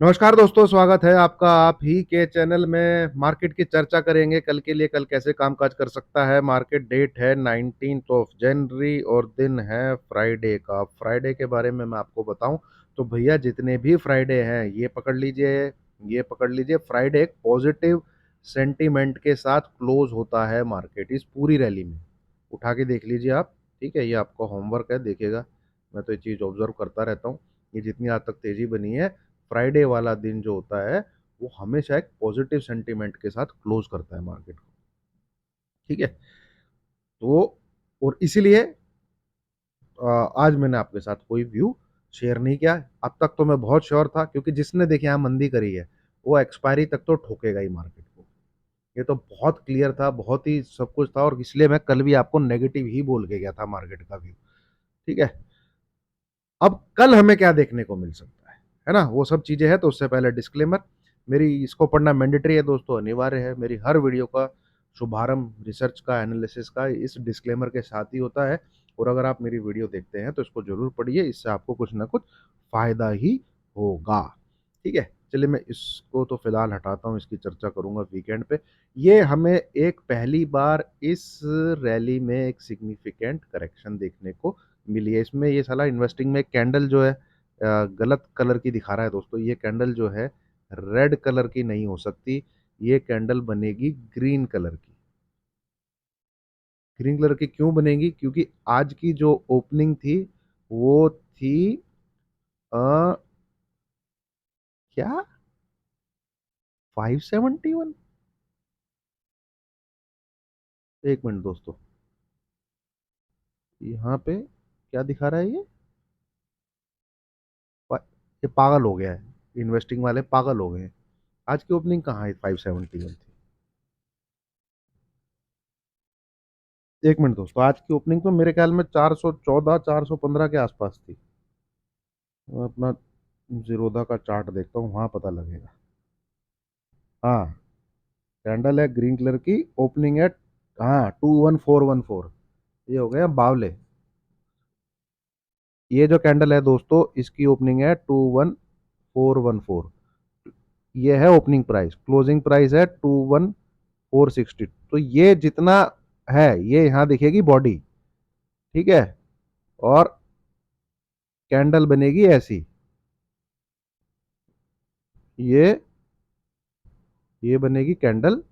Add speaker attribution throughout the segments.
Speaker 1: नमस्कार दोस्तों, स्वागत है आपका आप ही के चैनल में। मार्केट की चर्चा करेंगे कल के लिए, कल कैसे कामकाज कर सकता है मार्केट। डेट है 19th ऑफ जनवरी और दिन है फ्राइडे का। फ्राइडे के बारे में मैं आपको बताऊं तो भैया जितने भी फ्राइडे हैं ये पकड़ लीजिए फ्राइडे एक पॉजिटिव सेंटीमेंट के साथ क्लोज होता है मार्केट इस पूरी रैली में। उठा के देख लीजिए आप। ठीक है, ये आपका होमवर्क है, देखिएगा। मैं तो ये चीज़ ऑब्जर्व करता रहता हूँ। ये जितनी आज तक तेजी बनी है, फ्राइडे वाला दिन जो होता है वो हमेशा एक पॉजिटिव सेंटीमेंट के साथ क्लोज करता है मार्केट को। ठीक है, तो और इसीलिए आज मैंने आपके साथ कोई व्यू शेयर नहीं किया। अब तक तो मैं बहुत श्योर था, क्योंकि जिसने देखिए यहाँ मंदी करी है वो एक्सपायरी तक तो ठोकेगा ही मार्केट को। ये तो बहुत क्लियर था, बहुत ही सब कुछ था, और इसलिए मैं कल भी आपको नेगेटिव ही बोल के गया था मार्केट का व्यू। ठीक है, अब कल हमें क्या देखने को मिल सकता है ना, वो सब चीजें हैं। तो उससे पहले डिस्क्लेमर, मेरी इसको पढ़ना मैंडेटरी है दोस्तों, अनिवार्य है। मेरी हर वीडियो का शुभारंभ रिसर्च का, एनालिसिस का इस डिस्क्लेमर के साथ ही होता है। और अगर आप मेरी वीडियो देखते हैं तो इसको जरूर पढ़िए, इससे आपको कुछ ना कुछ फायदा ही होगा। ठीक है, चलिए मैं इसको तो फिलहाल हटाता हूँ, इसकी चर्चा करूंगा वीकेंड पे। ये हमें एक पहली बार इस रैली में एक सिग्निफिकेंट करेक्शन देखने को मिली है। इसमें ये साला इन्वेस्टिंग में कैंडल जो है गलत कलर की दिखा रहा है दोस्तों। ये कैंडल जो है रेड कलर की नहीं हो सकती, ये कैंडल बनेगी ग्रीन कलर की। ग्रीन कलर की क्यों बनेगी? क्योंकि आज की जो ओपनिंग थी वो थी आ, क्या 571। एक मिनट दोस्तों, यहाँ पे क्या दिखा रहा है ये? ये पागल हो गया है, इन्वेस्टिंग वाले पागल हो गए हैं। आज की ओपनिंग कहाँ है 571 थी? एक मिनट दोस्तों, आज की ओपनिंग तो मेरे ख्याल में 414 415 के आसपास थी। मैं अपना जीरोधा का चार्ट देखता हूँ, वहां पता लगेगा। हाँ, कैंडल है ग्रीन कलर की, ओपनिंग है हाँ 21414। ये हो गया बावले। ये जो कैंडल है दोस्तों, इसकी ओपनिंग है 21414। ये है ओपनिंग प्राइस, क्लोजिंग प्राइस है 21460। तो ये जितना है ये यहाँ दिखेगी बॉडी। ठीक है, और कैंडल बनेगी ऐसी। ये ये बनेगी कैंडल।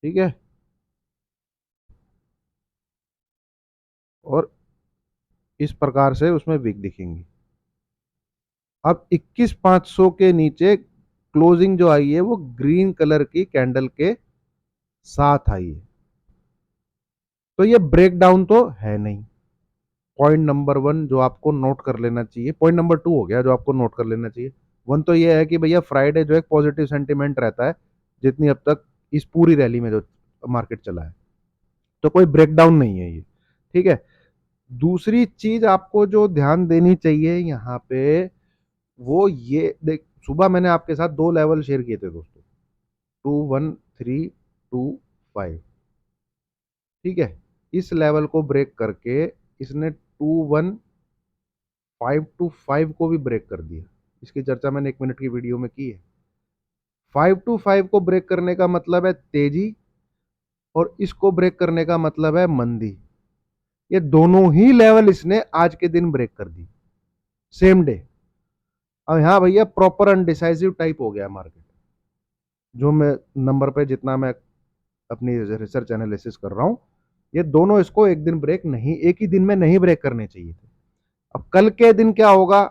Speaker 1: ठीक है, और इस प्रकार से उसमें विक दिखेंगी। अब 21500 के नीचे क्लोजिंग जो आई है वो ग्रीन कलर की कैंडल के साथ आई है। तो ये ब्रेकडाउन तो है नहीं। पॉइंट नंबर वन जो आपको नोट कर लेना चाहिए, पॉइंट नंबर टू हो गया जो आपको नोट कर लेना चाहिए। वन तो ये है कि भैया फ्राइडे जो एक पॉजिटिव सेंटीमेंट रहता है, जितनी अब तक इस पूरी रैली में जो मार्केट चला है, तो कोई ब्रेकडाउन नहीं है ये। ठीक है, दूसरी चीज आपको जो ध्यान देनी चाहिए यहाँ पे, वो ये देख, सुबह मैंने आपके साथ दो लेवल शेयर किए थे दोस्तों, 21325। ठीक है, इस लेवल को ब्रेक करके इसने 21525 को भी ब्रेक कर दिया। इसकी चर्चा मैंने 1 मिनट की वीडियो में की है। 525 को ब्रेक करने का मतलब है तेजी, और इसको ब्रेक करने का मतलब है मंदी। ये दोनों ही लेवल इसने आज के दिन ब्रेक कर दी, सेम डे। अब हाँ भैया, प्रॉपर अनडिसाइसिव टाइप हो गया मार्केट। जो मैं नंबर पे जितना मैं अपनी रिसर्च एनालिसिस कर रहा हूं, ये दोनों इसको एक दिन ब्रेक नहीं, एक ही दिन में नहीं ब्रेक करने चाहिए थे। अब कल के दिन क्या होगा?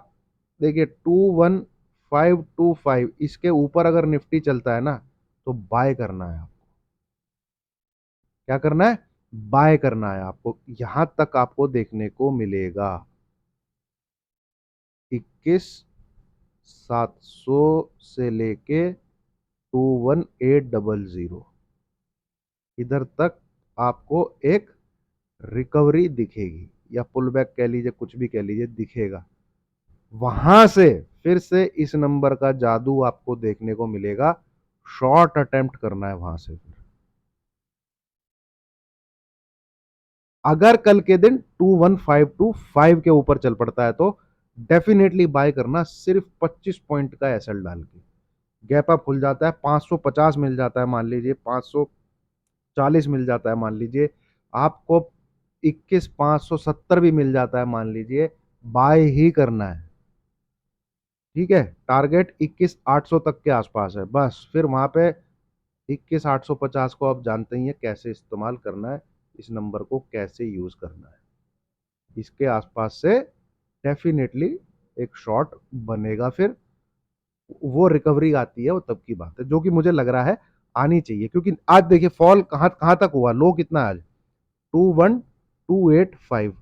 Speaker 1: देखिए 21525, इसके ऊपर अगर निफ्टी चलता है ना, तो बाय करना है आपको। क्या करना है? बाय करना है आपको। यहां तक आपको देखने को मिलेगा 21700 से लेके 21800, इधर तक आपको एक रिकवरी दिखेगी, या पुल बैक कह लीजिए, कुछ भी कह लीजिए, दिखेगा। वहां से फिर से इस नंबर का जादू आपको देखने को मिलेगा। शॉर्ट अटेम्प्ट करना है वहां से। फिर अगर कल के दिन 21525 के ऊपर चल पड़ता है तो डेफिनेटली बाय करना सिर्फ 25 पॉइंट का एसएल डाल के। गैप अप खुल जाता है, 550 मिल जाता है मान लीजिए, 540 मिल जाता है मान लीजिए, आपको 21,570 भी मिल जाता है मान लीजिए, बाय ही करना है। ठीक है, टारगेट 21,800 तक के आसपास है बस। फिर वहां पे 21,850 को आप जानते ही हैं कैसे इस्तेमाल करना है, इस नंबर को कैसे यूज करना है। इसके आसपास से डेफिनेटली एक शॉट बनेगा। फिर वो रिकवरी आती है, वो तब की बात है, जो कि मुझे लग रहा है आनी चाहिए। क्योंकि आज देखिए फॉल कहां कहां तक हुआ, लो कितना आज, 21285,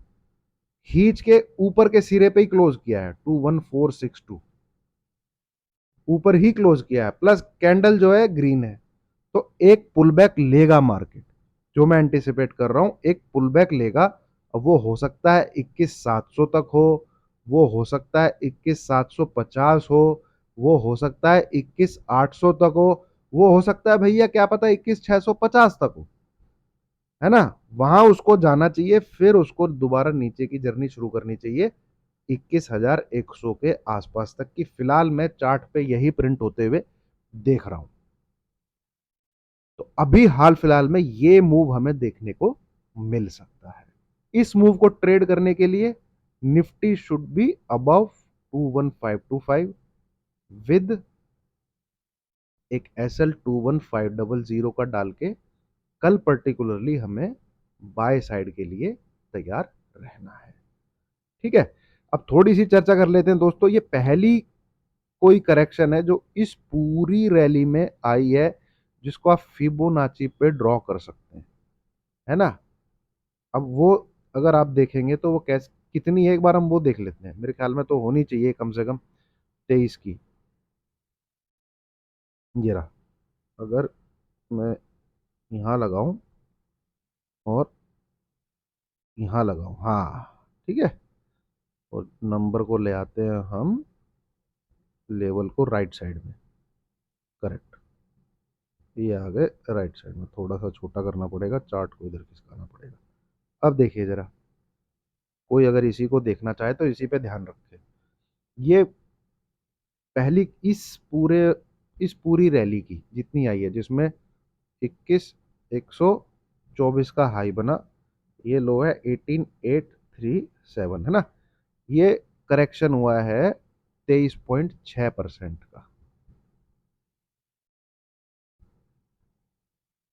Speaker 1: खींच के ऊपर के सिरे पे ही क्लोज किया है, 21462, ऊपर ही क्लोज किया है, प्लस कैंडल जो है ग्रीन है। तो एक पुल बैक लेगा मार्केट, जो मैं एंटिसिपेट कर रहा हूं, एक पुल बैक लेगा। अब वो हो सकता है 21,700 तक हो, वो हो सकता है 21,750 हो, वो हो सकता है 21,800 तक हो, वो हो सकता है भैया क्या पता 21,650 तक हो, है ना। वहां उसको जाना चाहिए, फिर उसको दोबारा नीचे की जर्नी शुरू करनी चाहिए 21,100 के आसपास तक की। फिलहाल मैं चार्ट पे यही प्रिंट होते हुए देख रहा हूं। तो अभी हाल फिलहाल में ये मूव हमें देखने को मिल सकता है। इस मूव को ट्रेड करने के लिए Nifty should be above 21525 with एक एसएल 21500 का डाल के कल पर्टिकुलरली हमें बाय साइड के लिए तैयार रहना है। ठीक है, अब थोड़ी सी चर्चा कर लेते हैं दोस्तों। ये पहली कोई करेक्शन है जो इस पूरी रैली में आई है, जिसको आप फिबोनाची पे ड्रॉ कर सकते हैं, है ना। अब वो अगर आप देखेंगे तो वो कैसे कितनी है, एक बार हम वो देख लेते हैं। मेरे ख्याल में तो होनी चाहिए कम से कम 23 की। ये रहा, अगर मैं यहाँ लगाऊं और यहाँ लगाऊं, हाँ ठीक है, और नंबर को ले आते हैं हम लेवल को राइट साइड में। करेक्ट, ये आ गए राइट साइड में। थोड़ा सा छोटा करना पड़ेगा, चार्ट को इधर खिसकाना पड़ेगा। अब देखिए जरा, कोई अगर इसी को देखना चाहे तो इसी पे ध्यान रखे। ये पहली इस पूरी रैली की जितनी आई है, जिसमें 21,124 का हाई बना, ये लो है 18,837, है ना। ये करेक्शन हुआ है 23.6% का।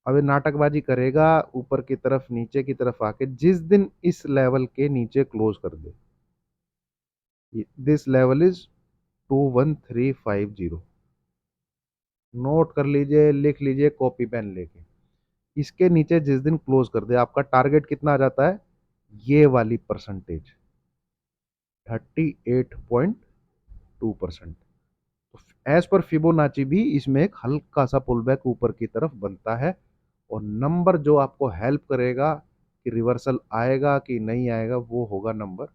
Speaker 1: अब ये नाटकबाजी करेगा ऊपर की तरफ नीचे की तरफ आके, जिस दिन इस लेवल के नीचे क्लोज कर दे। दिस लेवल इज 21350, नोट कर लीजिए, लिख लीजिए कॉपी पेन लेके। इसके नीचे जिस दिन क्लोज कर दे, आपका टारगेट कितना आ जाता है, ये वाली परसेंटेज 38.2%। तो एज पर फिबोनाची भी इसमें एक हल्का सा पुल बैक ऊपर की तरफ बनता है। और नंबर जो आपको हेल्प करेगा कि रिवर्सल आएगा कि नहीं आएगा, वो होगा नंबर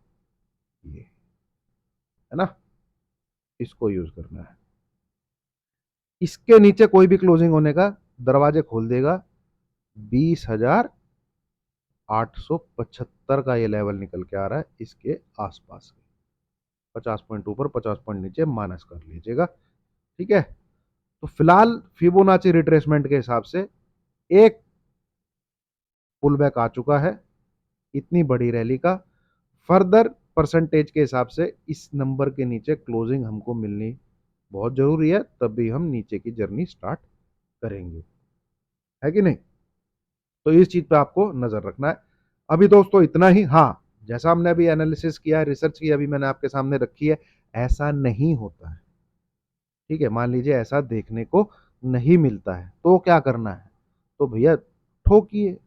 Speaker 1: ये, है ना। इसको यूज करना है। इसके नीचे कोई भी क्लोजिंग होने का दरवाजे खोल देगा 20,875 का ये लेवल निकल के आ रहा है, इसके आसपास 50 पॉइंट ऊपर 50 पॉइंट नीचे माइनस कर लीजिएगा। ठीक है, तो फिलहाल फिबोनाची रिट्रेसमेंट के हिसाब से एक पुल बैक आ चुका है इतनी बड़ी रैली का। फर्दर परसेंटेज के हिसाब से इस नंबर के नीचे क्लोजिंग हमको मिलनी बहुत जरूरी है, तभी हम नीचे की जर्नी स्टार्ट करेंगे, है कि नहीं। तो इस चीज पे आपको नजर रखना है। अभी दोस्तों इतना ही। हाँ, जैसा हमने अभी एनालिसिस किया है, रिसर्च की अभी मैंने आपके सामने रखी है, ऐसा नहीं होता है। ठीक है, मान लीजिए ऐसा देखने को नहीं मिलता है, तो क्या करना है, तो भैया ठोकिए।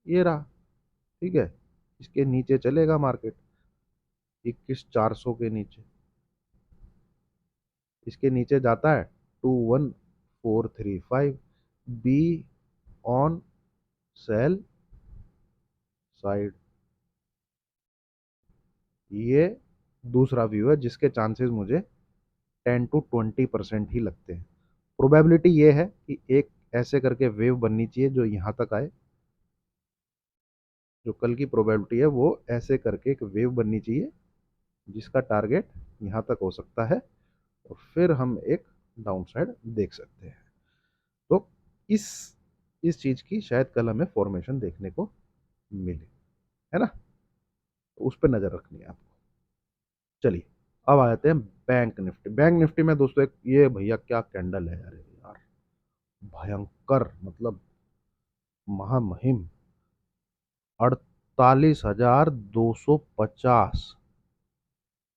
Speaker 1: ये रहा, ठीक है, इसके नीचे चलेगा मार्केट 21,400 के नीचे, इसके नीचे जाता है 21,435, बी ऑन सेल साइड। ये दूसरा व्यू है जिसके चांसेस मुझे 10 to 20% ही लगते हैं। प्रोबेबिलिटी ये है कि एक ऐसे करके वेव बननी चाहिए जो यहाँ तक आए। जो कल की प्रोबेबिलिटी है वो ऐसे करके एक वेव बननी चाहिए जिसका टारगेट यहाँ तक हो सकता है, और फिर हम एक डाउन साइड देख सकते हैं। तो इस इस चीज की शायद कल हमें फॉर्मेशन देखने को मिले, है ना। तो उस पर नजर रखनी है आपको। चलिए, अब आ जाते हैं बैंक निफ्टी। बैंक निफ्टी में दोस्तों एक ये भैया क्या कैंडल है यार, यार भयंकर, मतलब महामहिम। 48,250।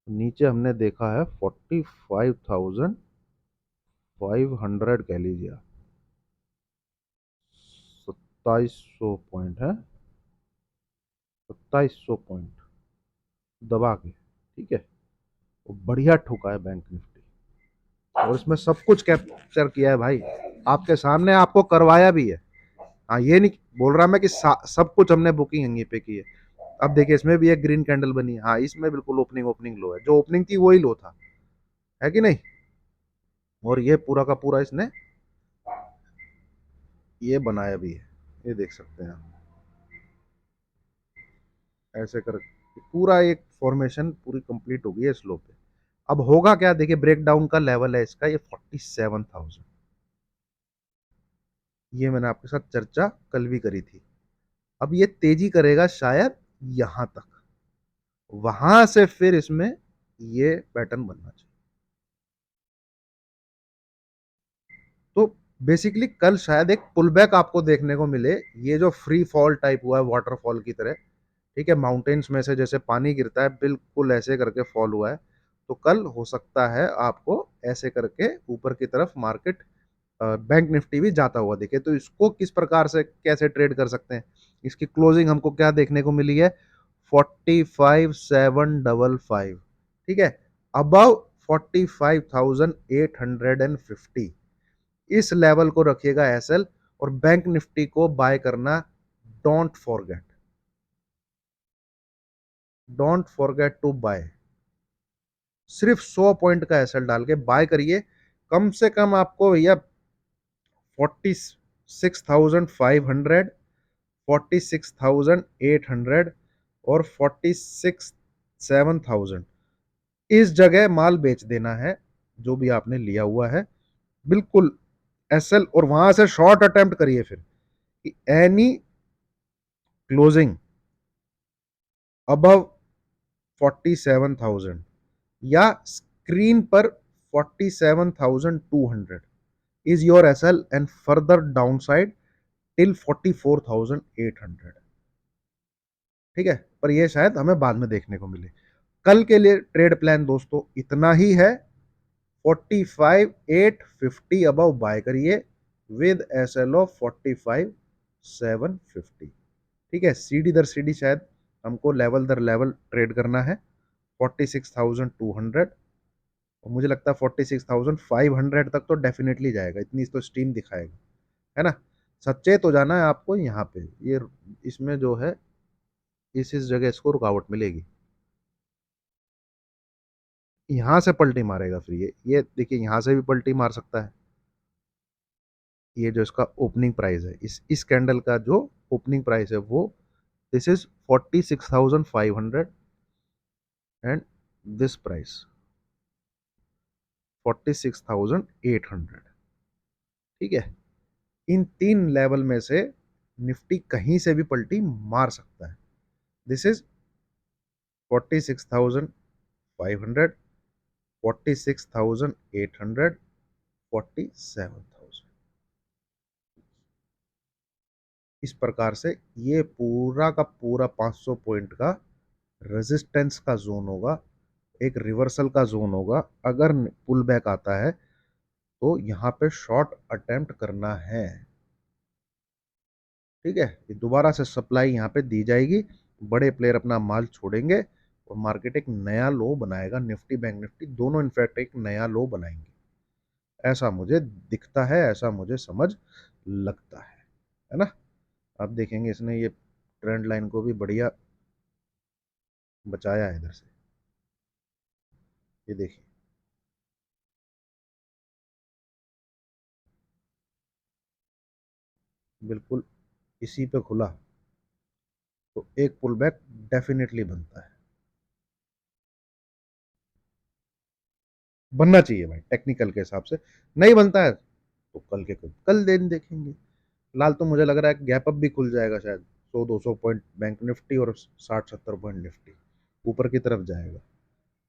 Speaker 1: नीचे हमने देखा है 45,500 कह लीजिए आप। 2700 पॉइंट है, 2700 पॉइंट दबा के, ठीक है। वो बढ़िया ठुका है बैंक निफ्टी, और इसमें सब कुछ कैप्चर किया है भाई, आपके सामने, आपको करवाया भी है। हाँ, ये नहीं बोल रहा मैं कि सब कुछ हमने बुकिंग यहीं पे की है। अब देखिए, इसमें भी एक ग्रीन कैंडल बनी है। हाँ, इसमें बिल्कुल ओपनिंग ओपनिंग लो है, जो ओपनिंग थी वही लो था, है कि नहीं। और ये पूरा का पूरा इसने ये बनाया भी है, ये देख सकते हैं आप। ऐसे कर पूरा एक फॉर्मेशन पूरी कंप्लीट हो गई है स्लो पे। अब होगा क्या, देखिए ब्रेक डाउन का लेवल है इसका ये 47,000। ये मैंने आपके साथ चर्चा कल भी करी थी। अब ये तेजी करेगा शायद यहां तक, वहां से फिर इसमें ये पैटर्न बनना चाहिए। तो बेसिकली कल शायद एक पुल बैक आपको देखने को मिले। ये जो फ्री फॉल टाइप हुआ है वाटरफॉल की तरह, ठीक है, माउंटेन्स में से जैसे पानी गिरता है बिल्कुल ऐसे करके फॉल हुआ है। तो कल हो सकता है आपको ऐसे करके ऊपर की तरफ मार्केट, बैंक निफ्टी भी जाता हुआ दिखे। तो इसको किस प्रकार से कैसे ट्रेड कर सकते हैं, इसकी क्लोजिंग हमको क्या देखने को मिली है, 45,755, ठीक है, अबव 45,850। इस लेवल को रखिएगा एसएल, और बैंक निफ्टी को बाय करना, don't forget, don't forget to buy. सिर्फ 100 पॉइंट का एसएल डाल के बाय करिए। कम से कम आपको भैया 46,500, 46,800 और 47,000 इस जगह माल बेच देना है, जो भी आपने लिया हुआ है, बिल्कुल एसएल। और वहां से शॉर्ट अटेम्प्ट करिए फिर कि एनी क्लोजिंग अबव 47,000, या स्क्रीन पर 47,200 is your SL, and further down side till 44,800, ठीक है। पर ये शायद हमें बाद में देखने को मिले। कल के लिए ट्रेड प्लान दोस्तों इतना ही है। 45,850 अबव बाय करिए विद एसएल ऑफ 45,750, ठीक है। सीडी दर सीडी शायद हमको लेवल दर लेवल ट्रेड करना है। 46,200, और मुझे लगता है 46,500 तक तो डेफिनेटली जाएगा, इतनी तो स्टीम दिखाएगा, है ना। सचेत हो जाना है आपको यहाँ पे, ये इसमें जो है इस जगह इसको रुकावट मिलेगी। यहाँ से पलटी मारेगा फिर ये देखिए, यहाँ से भी पलटी मार सकता है। ये जो इसका ओपनिंग प्राइस है, इस कैंडल का जो ओपनिंग प्राइस है वो, this is 46,500, and this price 46,800, ठीक है। इन तीन लेवल में से निफ्टी कहीं से भी पलटी मार सकता है। This is 46,500, 46,800, 47,000। इस प्रकार से ये पूरा का पूरा 500 पॉइंट का रेजिस्टेंस का जोन होगा, एक रिवर्सल का जोन होगा। अगर पुल बैक आता है तो यहाँ पे शॉर्ट अटेम्प्ट करना है, ठीक है। ये दोबारा से सप्लाई यहाँ पे दी जाएगी, बड़े प्लेयर अपना माल छोड़ेंगे, और मार्केट एक नया लो बनाएगा। निफ्टी बैंक निफ्टी दोनों इनफैक्ट एक नया लो बनाएंगे, ऐसा मुझे दिखता है, ऐसा मुझे समझ लगता है ना। आप देखेंगे इसने ये ट्रेंड लाइन को भी बढ़िया बचाया है इधर से, ये देखिए, बिल्कुल इसी पे खुला, तो एक पुल बैक डेफिनेटली बनता है। बनना चाहिए भाई टेक्निकल के हिसाब से। नहीं बनता है तो कल दिन देखेंगे। फिलहाल तो मुझे लग रहा है गैप अप भी खुल जाएगा शायद, 100-200 पॉइंट बैंक निफ्टी और 60-70 पॉइंट निफ्टी ऊपर की तरफ जाएगा।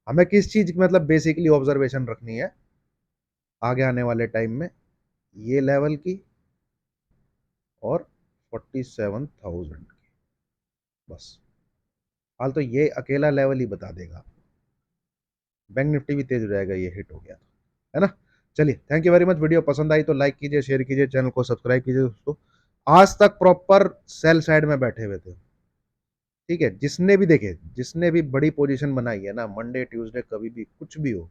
Speaker 1: हमें किस चीज की मतलब बेसिकली ऑब्जर्वेशन रखनी है आगे आने वाले टाइम में, ये लेवल की और 47,000 की, बस। हाल तो ये अकेला लेवल ही बता देगा। बैंक निफ्टी भी तेज हो जाएगा ये हिट हो गया तो, है ना। चलिए, thank you very much. Video पसंद आई तो लाइक कीजिए, शेयर कीजिए, चैनल को सब्सक्राइब कीजिए दोस्तों। आज तक प्रॉपर सेल साइड में बैठे हुए थे, ठीक है। जिसने भी देखे, जिसने भी बड़ी पोजीशन बनाई है ना, मंडे ट्यूसडे कभी भी कुछ भी हो,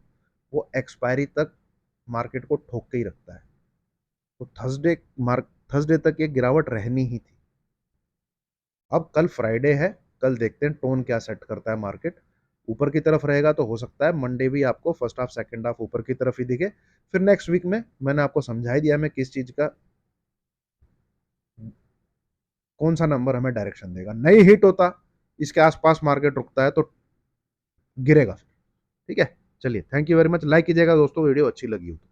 Speaker 1: वो एक्सपायरी तक मार्केट को ठोक के ही रखता है। तो थर्सडे तक ये गिरावट रहनी ही थी। अब कल फ्राइडे है, कल देखते हैं टोन क्या सेट करता है मार्केट। ऊपर की तरफ रहेगा तो हो सकता है मंडे भी आपको फर्स्ट हाफ सेकंड हाफ ऊपर की तरफ ही दिखे। फिर नेक्स्ट वीक में मैंने आपको समझा ही दिया मैं किस चीज का कौन सा नंबर हमें डायरेक्शन देगा। नहीं हिट होता, इसके आसपास मार्केट रुकता है तो गिरेगा, ठीक है। चलिए, thank you very much. Like कीजिएगा दोस्तों वीडियो अच्छी लगी हो तो।